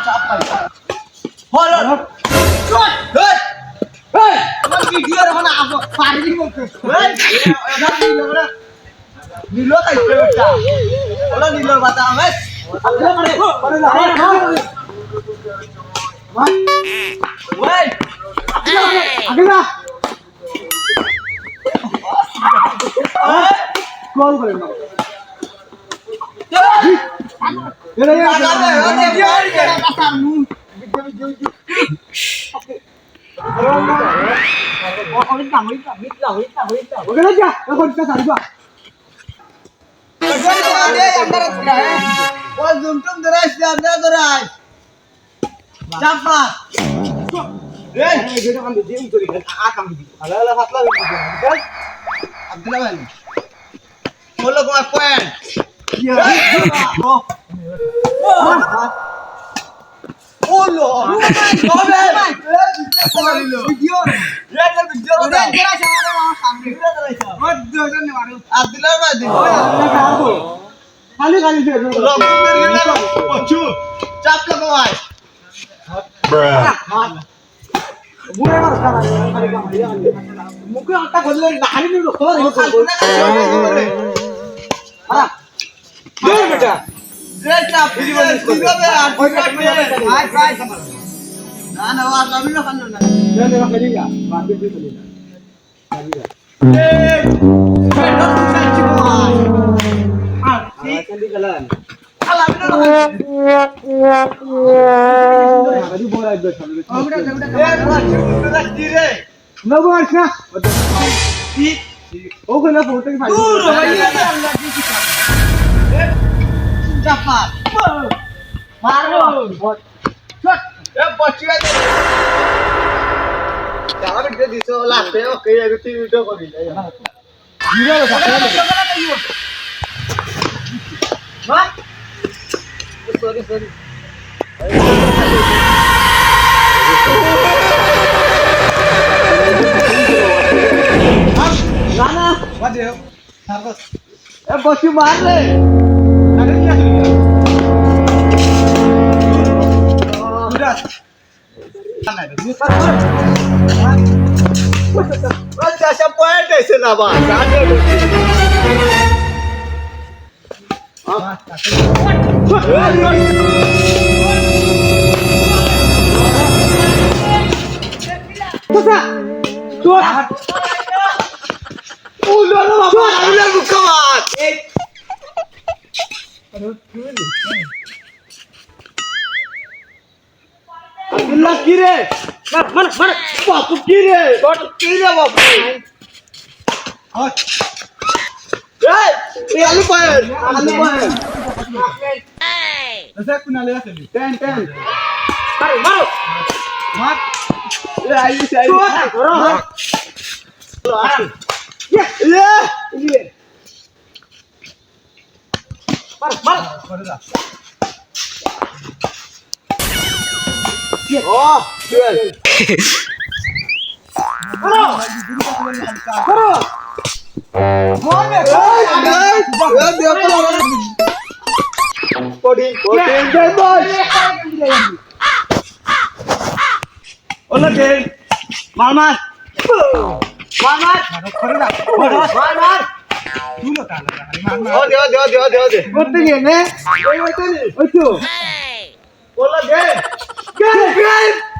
চাপ পাই হলো এই এই আমার ভিডিও এখন পারবি বলতে এই এটা ভিডিও করে নীলো খাইছে বেটা ওলা নীলো বাতা আমি আরে না ওই আগে না কল করে না এরে মুখে আটা করলে নাহানি নি রকম বেটা যেটা ভিডিও দিবে আর হাই হাই না না আর আমি না খান না না না খালি না বাকি দিতে না এই বেটা তুই কি বল আর কি গলান আলা আমি না খালি বড় আইবে সামনে ওটা এই বড় কি রে না বলছ না কি ওখানে ফটো কি ফাইল দূর হইয়া আল্লাহ কি চাপা মারো শট এ বচিয়া দে যারা ভিডিও দিছো লাস্টে ওকে আগে তুই ভিডিও করি যাই ভিডিও মা sorry sorry Rana, waduh, harus. Bosku mana? Ada dia sudah. Sudah. Mana itu? Baca siapa ada senaba? Ada. Pusa. Tuh. Udah lu apa? Udah buka mat. Abdullah kire. Mar. Bapu kire. Bapu kire bapu. Hey, alu paen. Hey. Saya kuna lihat ini. Ten. Maru. Mat. Ayo. Orang. Ya. Ini. Mar. Oh, duel. Karo. Mana? Kodi. Olah deh. Malmat. Malmat. Dulu tak ada. Oh, dia. Betul ni. Oi tu. Olah deh. Gel.